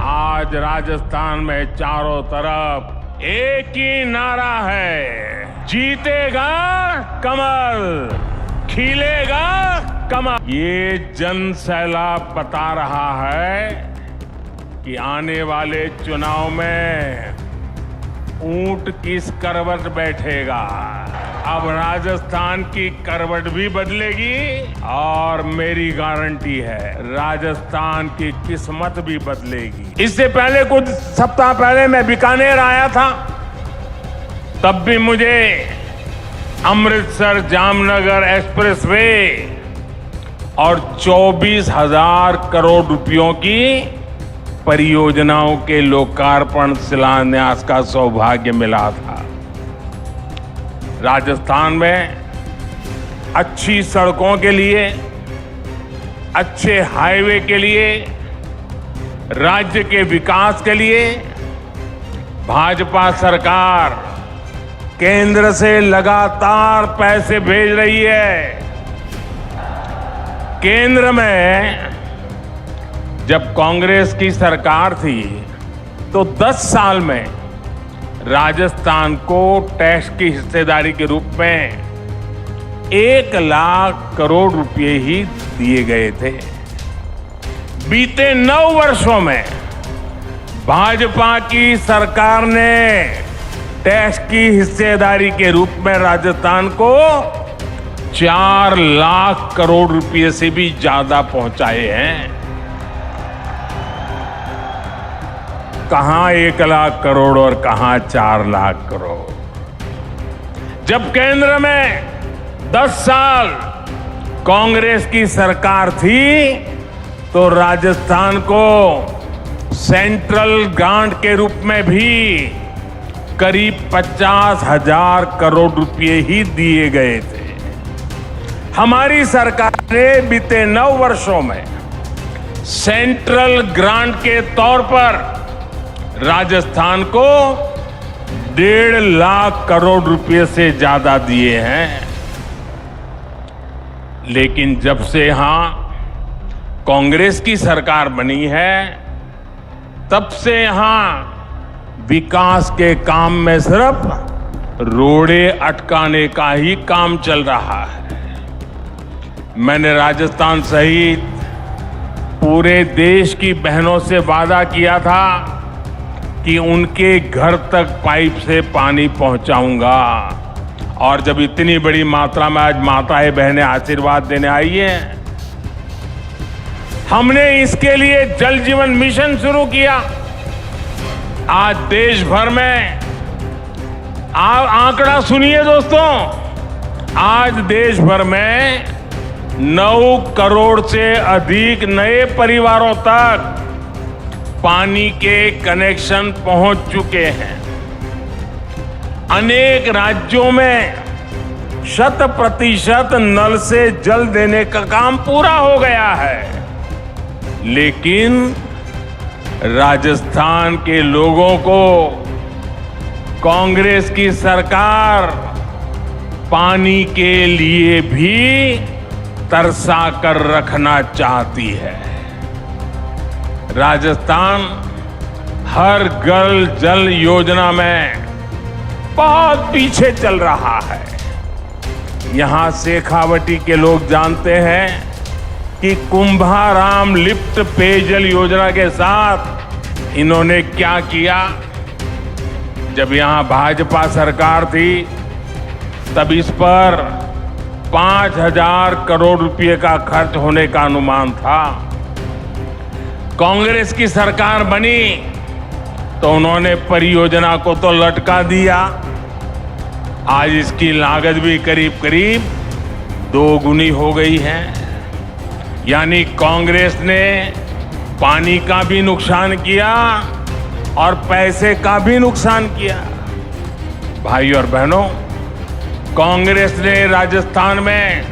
आज राजस्थान में चारों तरफ एक ही नारा है, जीतेगा कमल, खिलेगा कमल। ये जन सैलाब बता रहा है कि आने वाले चुनाव में ऊंट किस करवट बैठेगा। अब राजस्थान की करवट भी बदलेगी और मेरी गारंटी है राजस्थान की किस्मत भी बदलेगी। इससे पहले कुछ सप्ताह पहले मैं बीकानेर आया था, तब भी मुझे अमृतसर जामनगर एक्सप्रेसवे और 24,000 करोड़ रुपयों की परियोजनाओं के लोकार्पण शिलान्यास का सौभाग्य मिला था। राजस्थान में अच्छी सड़कों के लिए, अच्छे हाईवे के लिए, राज्य के विकास के लिए भाजपा सरकार केंद्र से लगातार पैसे भेज रही है। केंद्र में जब कांग्रेस की सरकार थी तो 10 साल में राजस्थान को टैक्स की हिस्सेदारी के रूप में 1 लाख करोड़ रुपए ही दिए गए थे। बीते 9 वर्षों में भाजपा की सरकार ने टैक्स की हिस्सेदारी के रूप में राजस्थान को 4 लाख करोड़ रुपए से भी ज्यादा पहुंचाए हैं। कहां 1 लाख करोड़ और कहां 4 लाख करोड़। जब केंद्र में 10 साल कांग्रेस की सरकार थी तो राजस्थान को सेंट्रल ग्रांट के रूप में भी करीब 50,000 करोड़ रुपए ही दिए गए थे। हमारी सरकार ने बीते 9 वर्षों में सेंट्रल ग्रांट के तौर पर राजस्थान को 1.5 लाख करोड़ रुपए से ज्यादा दिए हैं। लेकिन जब से यहां कांग्रेस की सरकार बनी है तब से यहां विकास के काम में सिर्फ रोड़े अटकाने का ही काम चल रहा है। मैंने राजस्थान सहित पूरे देश की बहनों से वादा किया था कि उनके घर तक पाइप से पानी पहुंचाऊंगा, और जब इतनी बड़ी मात्रा में आज माताएं बहनें आशीर्वाद देने आई हैं, हमने इसके लिए जल जीवन मिशन शुरू किया। आज देश भर में आंकड़ा सुनिए दोस्तों, आज देश भर में 9 करोड़ से अधिक नए परिवारों तक पानी के कनेक्शन पहुंच चुके हैं। अनेक राज्यों में 100% नल से जल देने का काम पूरा हो गया है। लेकिन राजस्थान के लोगों को कांग्रेस की सरकार पानी के लिए भी तरसा कर रखना चाहती है। राजस्थान हर घर जल योजना में बहुत पीछे चल रहा है। यहां शेखावटी के लोग जानते हैं कि कुंभाराम लिफ्ट पेयजल योजना के साथ इन्होंने क्या किया। जब यहां भाजपा सरकार थी तब इस पर 5,000 करोड़ रुपए का खर्च होने का अनुमान था। कांग्रेस की सरकार बनी तो उन्होंने परियोजना को तो लटका दिया। आज इसकी लागत भी करीब करीब 2 गुनी हो गई है। यानी कांग्रेस ने पानी का भी नुकसान किया और पैसे का भी नुकसान किया। भाई और बहनों, कांग्रेस ने राजस्थान में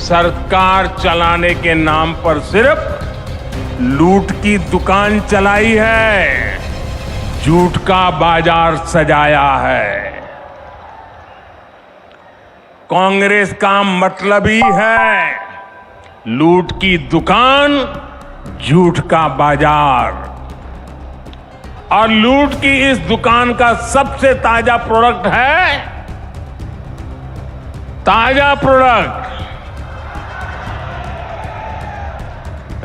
सरकार चलाने के नाम पर सिर्फ लूट की दुकान चलाई है, झूठ का बाजार सजाया है। कांग्रेस का मतलब ही है लूट की दुकान, झूठ का बाजार। और लूट की इस दुकान का सबसे ताजा प्रोडक्ट है, ताजा प्रोडक्ट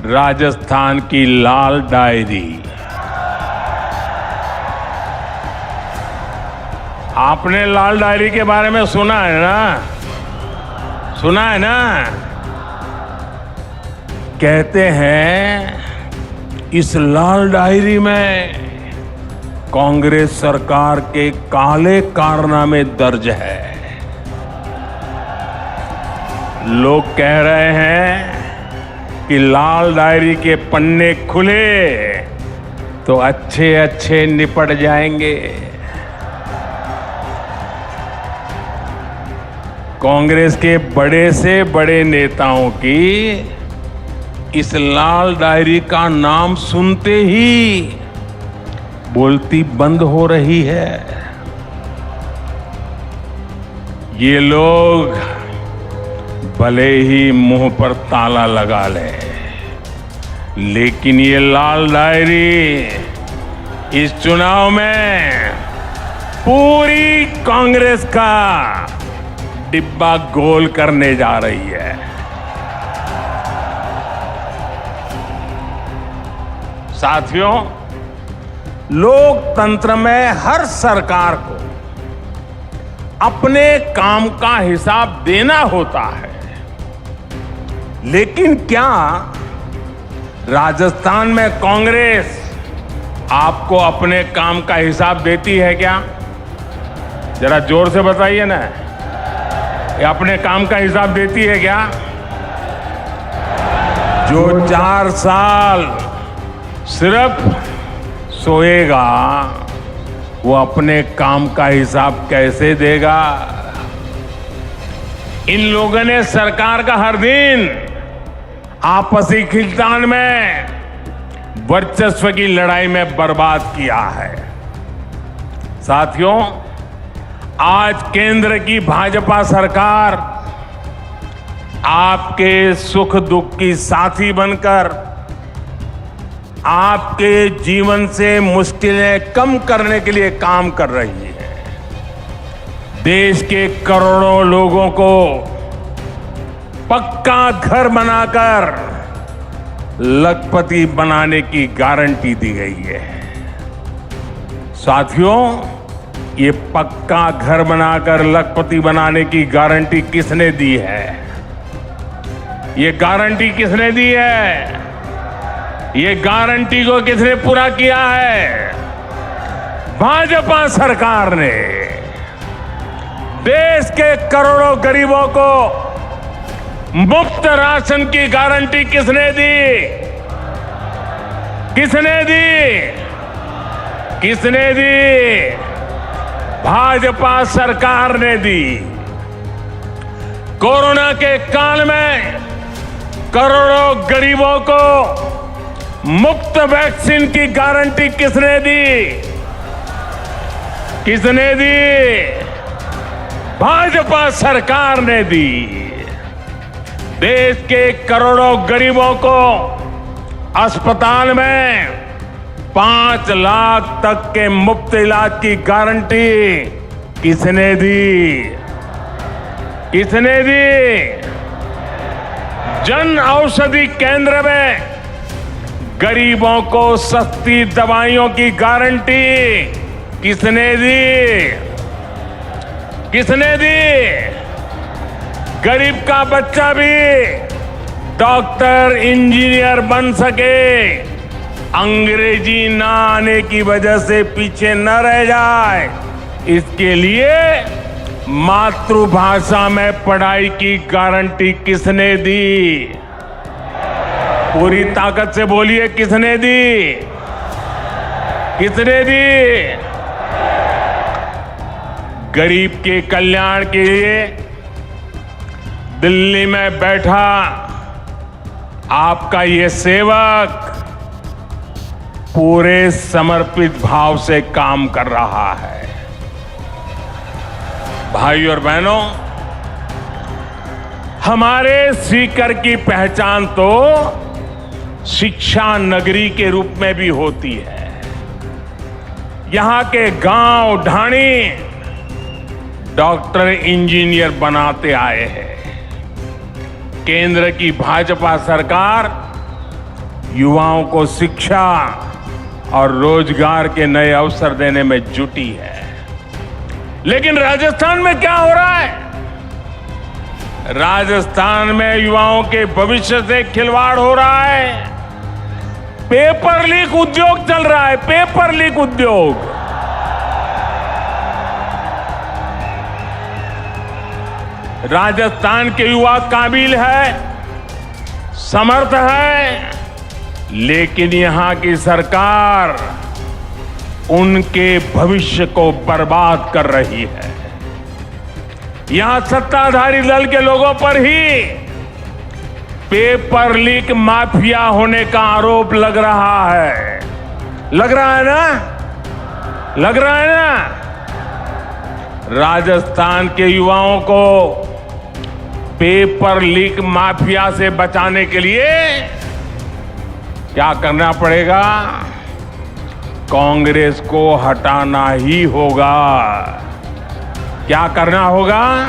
राजस्थान की लाल डायरी। आपने लाल डायरी के बारे में सुना है ना? सुना है ना? कहते हैं इस लाल डायरी में कांग्रेस सरकार के काले कारनामे दर्ज है। लोग कह रहे हैं कि लाल डायरी के पन्ने खुले तो अच्छे अच्छे निपट जाएंगे। कांग्रेस के बड़े से बड़े नेताओं की इस लाल डायरी का नाम सुनते ही बोलती बंद हो रही है। ये लोग भले ही मुंह पर ताला लगा लें, लेकिन ये लाल डायरी इस चुनाव में पूरी कांग्रेस का डिब्बा गोल करने जा रही है। साथियों, लोकतंत्र में हर सरकार को अपने काम का हिसाब देना होता है, लेकिन क्या राजस्थान में कांग्रेस आपको अपने काम का हिसाब देती है क्या? जरा जोर से बताइए ना, ये अपने काम का हिसाब देती है क्या? जो 4 साल सिर्फ सोएगा वो अपने काम का हिसाब कैसे देगा? इन लोगों ने सरकार का हर दिन आपसी खींचतान में वर्चस्व की लड़ाई में बर्बाद किया है। साथियों, आज केंद्र की भाजपा सरकार आपके सुख दुख की साथी बनकर आपके जीवन से मुश्किलें कम करने के लिए काम कर रही है। देश के करोड़ों लोगों को पक्का घर बनाकर लखपति बनाने की गारंटी दी गई है। साथियों, ये पक्का घर बनाकर लखपति बनाने की गारंटी किसने दी है? ये गारंटी किसने दी है? ये गारंटी को किसने पूरा किया है? भाजपा सरकार ने। देश के करोड़ों गरीबों को मुफ्त राशन की गारंटी किसने दी? किसने दी? किसने दी? भाजपा सरकार ने दी। कोरोना के काल में करोड़ों गरीबों को मुफ्त वैक्सीन की गारंटी किसने दी? किसने दी? भाजपा सरकार ने दी। देश के करोड़ों गरीबों को अस्पताल में 5 लाख तक के मुफ्त इलाज की गारंटी किसने दी? किसने दी? जन औषधि केंद्र में गरीबों को सस्ती दवाइयों की गारंटी किसने दी? किसने दी? गरीब का बच्चा भी डॉक्टर इंजीनियर बन सके, अंग्रेजी ना आने की वजह से पीछे न रह जाए, इसके लिए मातृभाषा में पढ़ाई की गारंटी किसने दी? पूरी ताकत से बोलिए, किसने दी? किसने दी? गरीब के कल्याण के लिए दिल्ली में बैठा आपका ये सेवक पूरे समर्पित भाव से काम कर रहा है। भाई और बहनों, हमारे सीकर की पहचान तो शिक्षा नगरी के रूप में भी होती है। यहां के गांव ढाणी डॉक्टर इंजीनियर बनाते आए हैं। केंद्र की भाजपा सरकार युवाओं को शिक्षा और रोजगार के नए अवसर देने में जुटी है। लेकिन राजस्थान में क्या हो रहा है? राजस्थान में युवाओं के भविष्य से खिलवाड़ हो रहा है। पेपर लीक उद्योग चल रहा है, पेपर लीक उद्योग। राजस्थान के युवा काबिल है, समर्थ है, लेकिन यहां की सरकार उनके भविष्य को बर्बाद कर रही है। यहां सत्ताधारी दल के लोगों पर ही पेपर लीक माफिया होने का आरोप लग रहा है। लग रहा है ना? लग रहा है ना? राजस्थान के युवाओं को पेपर लीक माफिया से बचाने के लिए क्या करना पड़ेगा? कांग्रेस को हटाना ही होगा। क्या करना होगा?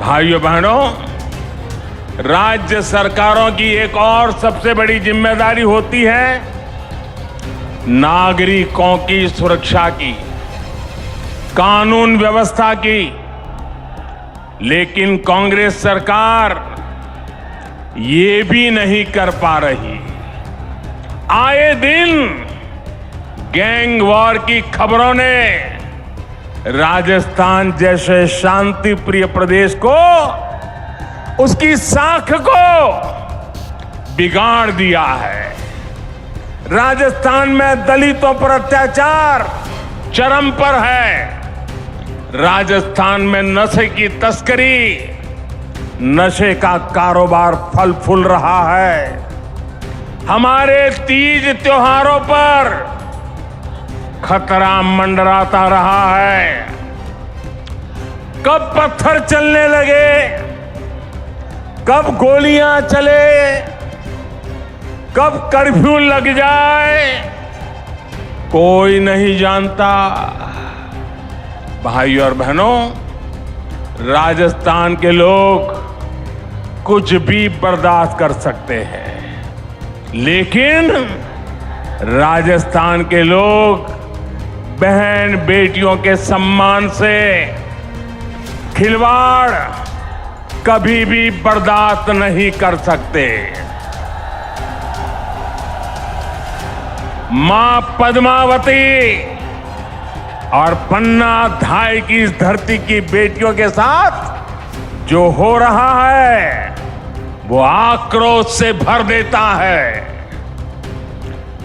भाइयों बहनों, राज्य सरकारों की एक और सबसे बड़ी जिम्मेदारी होती है नागरिकों की सुरक्षा की, कानून व्यवस्था की। लेकिन कांग्रेस सरकार ये भी नहीं कर पा रही। आए दिन गैंग वॉर की खबरों ने राजस्थान जैसे शांति प्रिय प्रदेश को, उसकी साख को बिगाड़ दिया है। राजस्थान में दलितों पर अत्याचार चरम पर है। राजस्थान में नशे की तस्करी, नशे का कारोबार फल फूल रहा है। हमारे तीज त्योहारों पर खतरा मंडराता रहा है। कब पत्थर चलने लगे, कब गोलियां चले, कब कर्फ्यू लग जाए, कोई नहीं जानता। भाइयों और बहनों, राजस्थान के लोग कुछ भी बर्दाश्त कर सकते हैं, लेकिन राजस्थान के लोग बहन बेटियों के सम्मान से खिलवाड़ कभी भी बर्दाश्त नहीं कर सकते। मां पद्मावती और पन्ना धाय की इस धरती की बेटियों के साथ जो हो रहा है वो आक्रोश से भर देता है।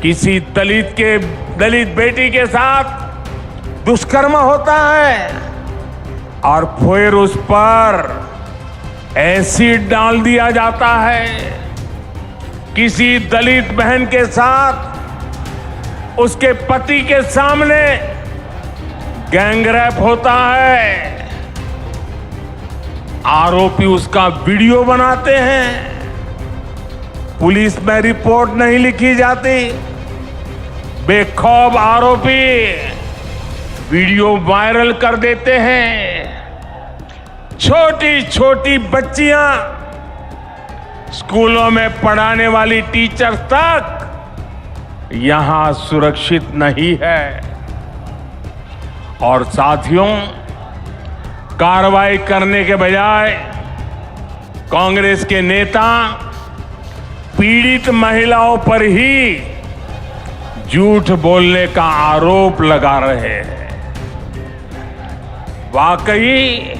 किसी दलित बेटी के साथ दुष्कर्म होता है और फिर उस पर एसिड डाल दिया जाता है। किसी दलित बहन के साथ उसके पति के सामने गैंगरेप होता है, आरोपी उसका वीडियो बनाते हैं, पुलिस में रिपोर्ट नहीं लिखी जाती, बेखौफ आरोपी वीडियो वायरल कर देते हैं। छोटी छोटी बच्चियां, स्कूलों में पढ़ाने वाली टीचर तक यहां सुरक्षित नहीं है। और साथियों, कार्रवाई करने के बजाय कांग्रेस के नेता पीड़ित महिलाओं पर ही झूठ बोलने का आरोप लगा रहे हैं। वाकई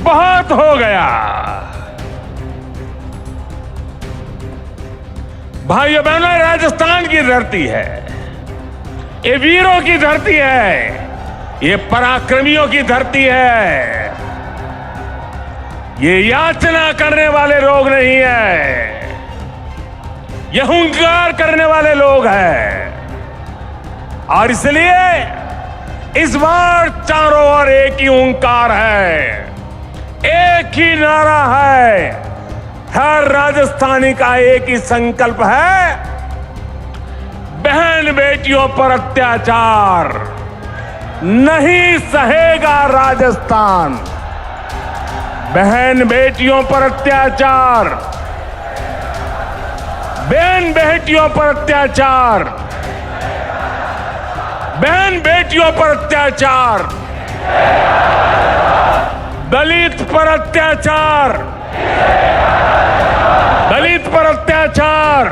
बहुत हो गया। भाइयों बहनों, राजस्थान की धरती है, ये वीरों की धरती है, ये पराक्रमियों की धरती है। ये याचना करने वाले लोग नहीं है, ये हुंकार करने वाले लोग हैं। और इसलिए इस बार चारों ओर एक ही हुंकार है, एक ही नारा है, हर राजस्थानी का एक ही संकल्प है, बहन बेटियों पर अत्याचार नहीं सहेगा राजस्थान। बहन बेटियों पर अत्याचार, बहन बेटियों पर अत्याचार, बहन बेटियों पर अत्याचार, दलित पर अत्याचार, दलित पर अत्याचार,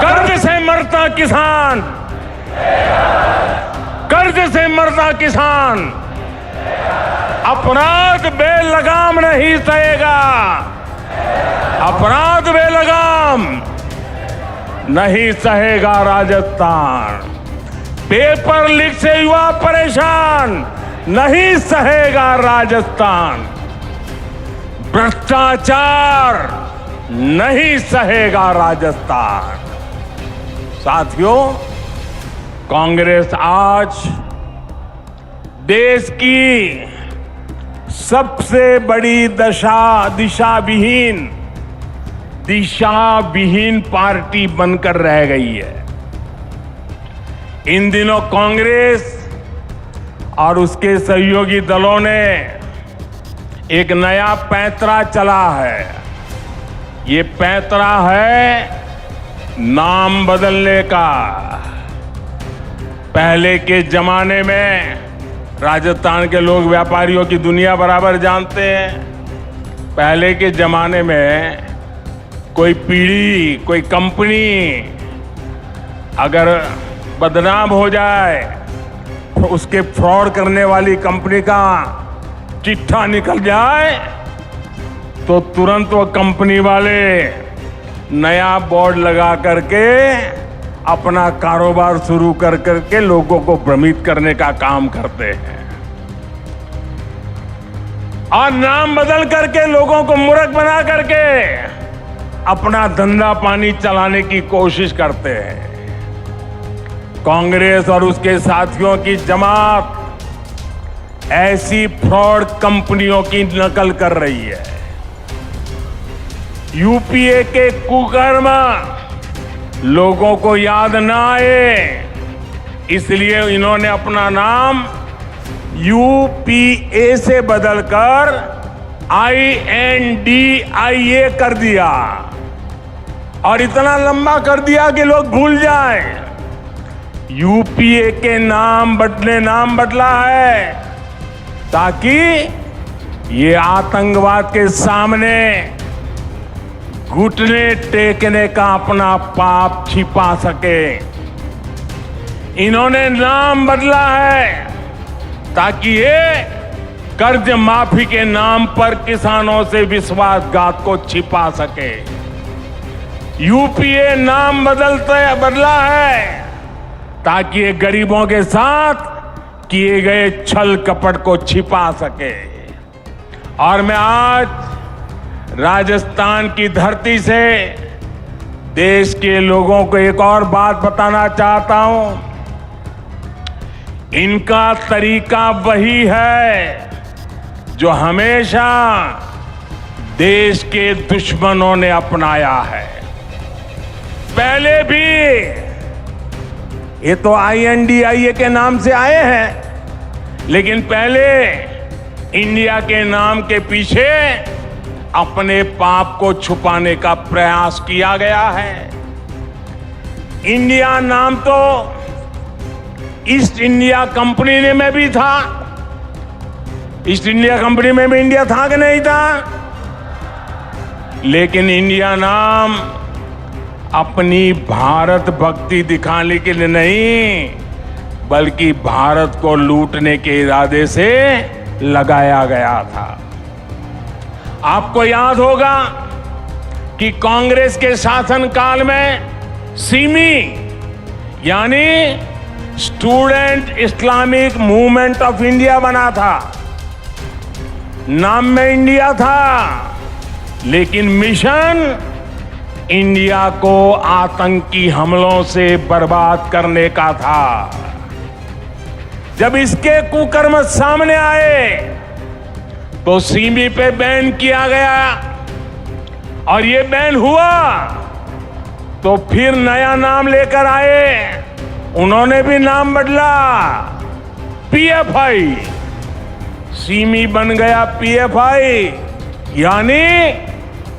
कर्ज से मरता किसान, कर्ज से मरता किसान अपराध बेलगाम नहीं सहेगा। अपराध बेलगाम नहीं सहेगा राजस्थान। पेपर लीक से युवा परेशान नहीं सहेगा राजस्थान। भ्रष्टाचार नहीं सहेगा राजस्थान। साथियों, कांग्रेस आज देश की सबसे बड़ी दिशाविहीन पार्टी बनकर रह गई है। इन दिनों कांग्रेस और उसके सहयोगी दलों ने एक नया पैंतरा चला है। ये पैंतरा है नाम बदलने का। पहले के जमाने में राजस्थान के लोग व्यापारियों की दुनिया बराबर जानते हैं। पहले के जमाने में कोई पीढ़ी, कोई कंपनी अगर बदनाम हो जाए तो उसके फ्रॉड करने वाली कंपनी का चिट्ठा निकल जाए तो तुरंत वो कंपनी वाले नया बोर्ड लगा करके अपना कारोबार शुरू कर करके लोगों को भ्रमित करने का काम करते हैं और नाम बदल करके लोगों को मूर्ख बना करके अपना धंधा पानी चलाने की कोशिश करते हैं। कांग्रेस और उसके साथियों की जमात ऐसी फ्रॉड कंपनियों की नकल कर रही है। यूपीए के कुकर्म लोगों को याद ना आए, इसलिए इन्होंने अपना नाम यूपीए से बदलकर INDIA कर दिया और इतना लंबा कर दिया कि लोग भूल जाएं। यूपीए के नाम बदला है ताकि ये आतंकवाद के सामने घुटने टेकने का अपना पाप छिपा सके। इन्होंने नाम बदला है ताकि ये कर्ज माफी के नाम पर किसानों से विश्वासघात को छिपा सके। यूपीए नाम बदला है ताकि ये गरीबों के साथ किए गए छल कपट को छिपा सके। और मैं आज राजस्थान की धरती से देश के लोगों को एक और बात बताना चाहता हूं। इनका तरीका वही है जो हमेशा देश के दुश्मनों ने अपनाया है। पहले भी ये तो INDIA के नाम से आए हैं, लेकिन पहले इंडिया के नाम के पीछे अपने पाप को छुपाने का प्रयास किया गया है। इंडिया नाम तो ईस्ट इंडिया कंपनी में भी था। ईस्ट इंडिया कंपनी में भी इंडिया था कि नहीं था? लेकिन इंडिया नाम अपनी भारत भक्ति दिखाने के लिए नहीं, बल्कि भारत को लूटने के इरादे से लगाया गया था। आपको याद होगा कि कांग्रेस के शासनकाल में सिमी यानी student Islamic movement of India बना था। नाम में इंडिया था, लेकिन मिशन इंडिया को आतंकी हमलों से बर्बाद करने का था। जब इसके कुकर्म सामने आए तो सिमी पे बैन किया गया और ये बैन हुआ तो फिर नया नाम लेकर आए, उन्होंने भी नाम बदला, पीएफआई। सिमी बन गया पीएफआई, यानी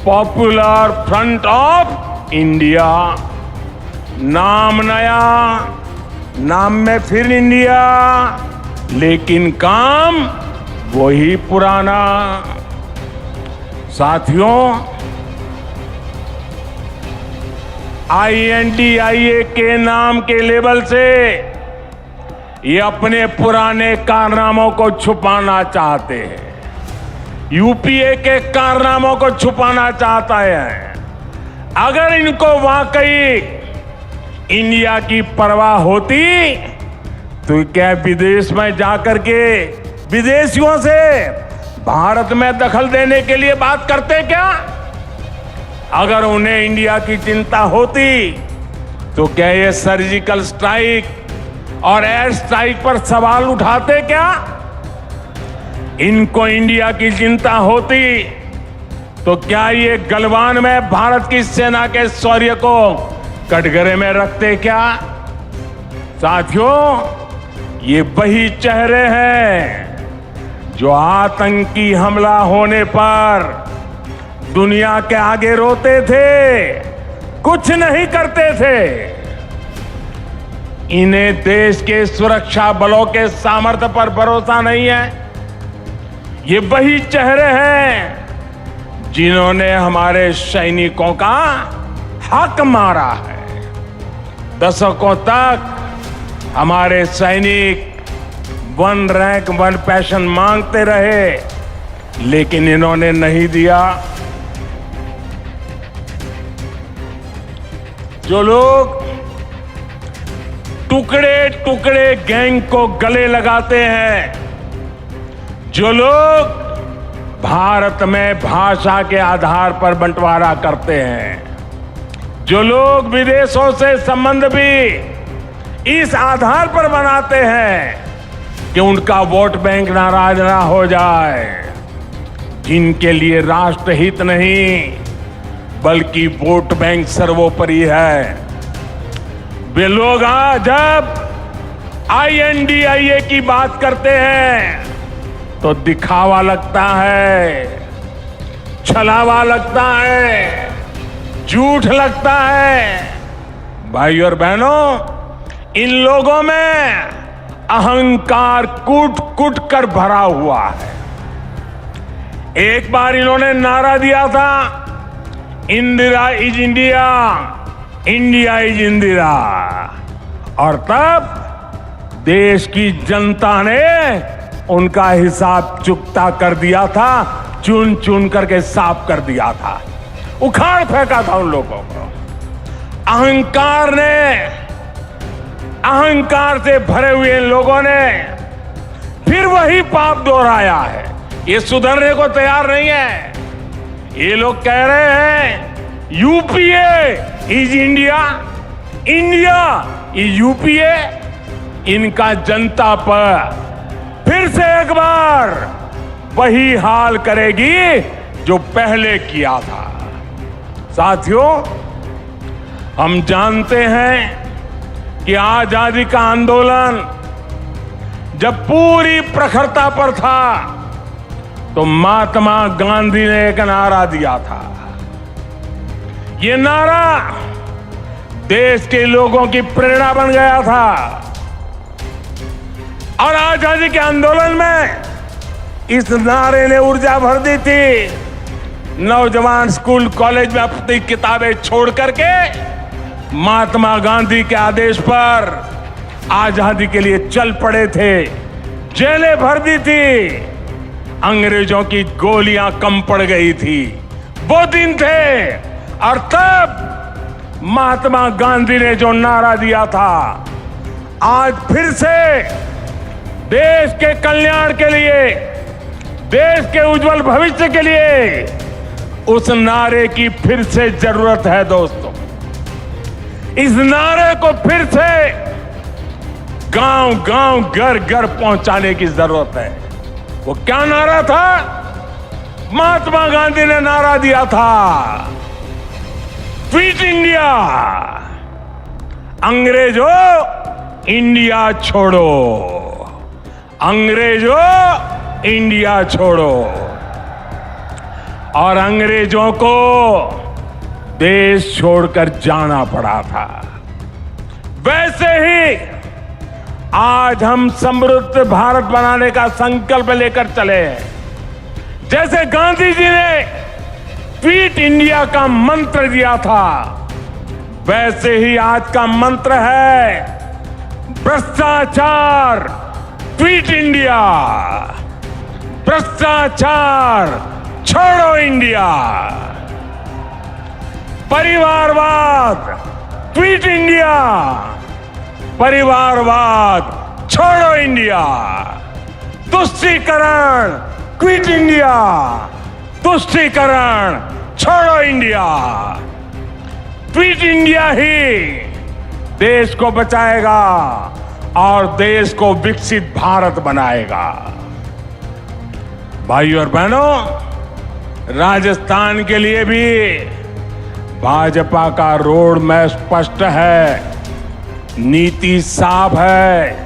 पॉपुलर फ्रंट ऑफ इंडिया। नाम नया, नाम में फिर इंडिया, लेकिन काम वही पुराना। साथियों, INDIA के नाम के लेबल से ये अपने पुराने कारनामों को छुपाना चाहते हैं, यूपीए के कारनामों को छुपाना चाहता है। अगर इनको वाकई इंडिया की परवाह होती तो क्या विदेश में जाकर के विदेशियों से भारत में दखल देने के लिए बात करते क्या? अगर उन्हें इंडिया की चिंता होती तो क्या ये सर्जिकल स्ट्राइक और एयर स्ट्राइक पर सवाल उठाते क्या? इनको इंडिया की चिंता होती तो क्या ये गलवान में भारत की सेना के शौर्य को कटघरे में रखते क्या? साथियों, ये वही चेहरे हैं जो आतंकी हमला होने पर दुनिया के आगे रोते थे, कुछ नहीं करते थे। इन्हें देश के सुरक्षा बलों के सामर्थ्य पर भरोसा नहीं है। ये वही चेहरे हैं जिन्होंने हमारे सैनिकों का हक मारा है। दशकों तक हमारे सैनिक 1 रैंक 1 पेंशन मांगते रहे, लेकिन इन्होंने नहीं दिया। जो लोग टुकड़े टुकड़े गैंग को गले लगाते हैं, जो लोग भारत में भाषा के आधार पर बंटवारा करते हैं, जो लोग विदेशों से संबंध भी इस आधार पर बनाते हैं कि उनका वोट बैंक नाराज ना हो जाए, जिनके लिए राष्ट्रहित नहीं बल्कि वोट बैंक सर्वोपरि है, वे लोग आज जब INDIA की बात करते हैं तो दिखावा लगता है, छलावा लगता है, झूठ लगता है। भाई और बहनों, इन लोगों में अहंकार कूट कूट कर भरा हुआ है। एक बार इन्होंने नारा दिया था, Indira is India, India is Indira, और तब देश की जनता ने उनका हिसाब चुकता कर दिया था, चुन चुन करके साफ कर दिया था, उखाड़ फेंका था उन लोगों को। अहंकार से भरे हुए लोगों ने फिर वही पाप दोहराया है। ये सुधरने को तैयार नहीं है। ये लोग कह रहे हैं UPA is India, India is UPA. इनका जनता पर फिर से एक बार वही हाल करेगी जो पहले किया था। साथियों, हम जानते हैं कि आजादी का आंदोलन जब पूरी प्रखरता पर था तो महात्मा गांधी ने एक नारा दिया था। ये नारा देश के लोगों की प्रेरणा बन गया था और आजादी के आंदोलन में इस नारे ने ऊर्जा भर दी थी। नौजवान स्कूल कॉलेज में अपनी किताबें छोड़ करके महात्मा गांधी के आदेश पर आजादी के लिए चल पड़े थे, जेलें भर दी थी, अंग्रेजों की गोलियां कम पड़ गई थी। वो दिन थे और तब महात्मा गांधी ने जो नारा दिया था, आज फिर से देश के कल्याण के लिए, देश के उज्जवल भविष्य के लिए उस नारे की फिर से जरूरत है। दोस्तों, इस नारे को फिर से गांव गांव घर घर पहुंचाने की जरूरत है। वो क्या नारा था? महात्मा गांधी ने नारा दिया था, क्विट इंडिया, अंग्रेजों इंडिया छोड़ो, अंग्रेजों इंडिया छोड़ो। और अंग्रेजों को देश छोड़कर जाना पड़ा था। वैसे ही आज हम समृद्ध भारत बनाने का संकल्प लेकर चले हैं। जैसे गांधी जी ने क्विट इंडिया का मंत्र दिया था, वैसे ही आज का मंत्र है भ्रष्टाचार क्विट इंडिया, भ्रष्टाचार छोड़ो इंडिया, परिवारवाद क्विट इंडिया, परिवारवाद छोड़ो इंडिया, तुष्टीकरण क्विट इंडिया, तुष्टीकरण छोड़ो इंडिया। क्विट इंडिया ही देश को बचाएगा और देश को विकसित भारत बनाएगा। भाइयों और बहनों, राजस्थान के लिए भी भाजपा का रोड मैप स्पष्ट है, नीति साफ है।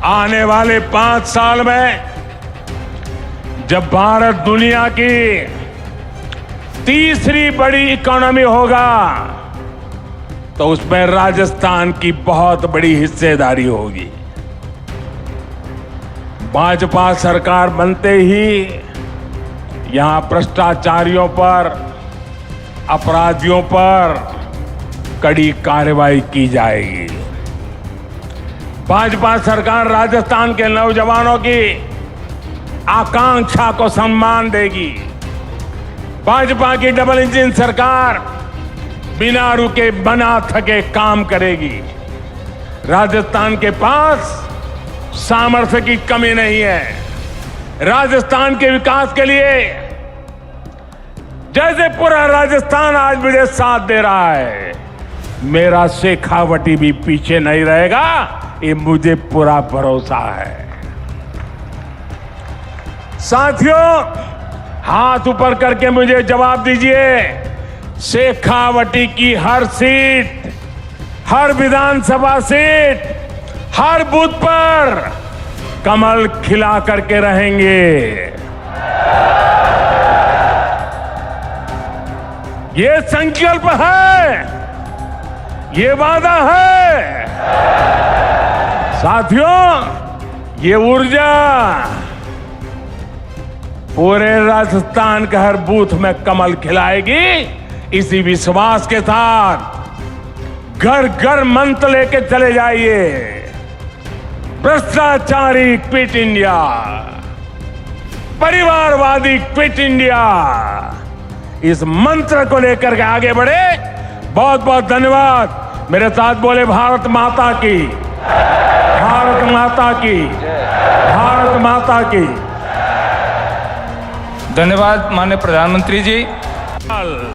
आने वाले 5 साल में जब भारत दुनिया की तीसरी बड़ी इकोनॉमी होगा, तो उसमें राजस्थान की बहुत बड़ी हिस्सेदारी होगी। भाजपा सरकार बनते ही यहां भ्रष्टाचारियों पर, अपराधियों पर कड़ी कार्रवाई की जाएगी। भाजपा सरकार राजस्थान के नौजवानों की आकांक्षा को सम्मान देगी। भाजपा की डबल इंजन सरकार बिना रुके बिना थके काम करेगी। राजस्थान के पास सामर्थ्य की कमी नहीं है। राजस्थान के विकास के लिए जैसे पूरा राजस्थान आज मुझे साथ दे रहा है, मेरा शेखावटी भी पीछे नहीं रहेगा, ये मुझे पूरा भरोसा है। साथियों, हाथ ऊपर करके मुझे जवाब दीजिए, शेखावटी की हर सीट, हर विधानसभा सीट, हर बूथ पर कमल खिला करके रहेंगे। ये संकल्प है, ये वादा है। साथियों, ये ऊर्जा पूरे राजस्थान के हर बूथ में कमल खिलाएगी। इसी विश्वास के साथ घर घर मंत्र लेके चले जाइए, भ्रष्टाचारी क्विट इंडिया, परिवारवादी क्विट इंडिया। इस मंत्र को लेकर के आगे बढ़े। बहुत बहुत धन्यवाद। मेरे साथ बोले भारत माता की, भारत माता की, भारत माता की। धन्यवाद माननीय प्रधानमंत्री जी।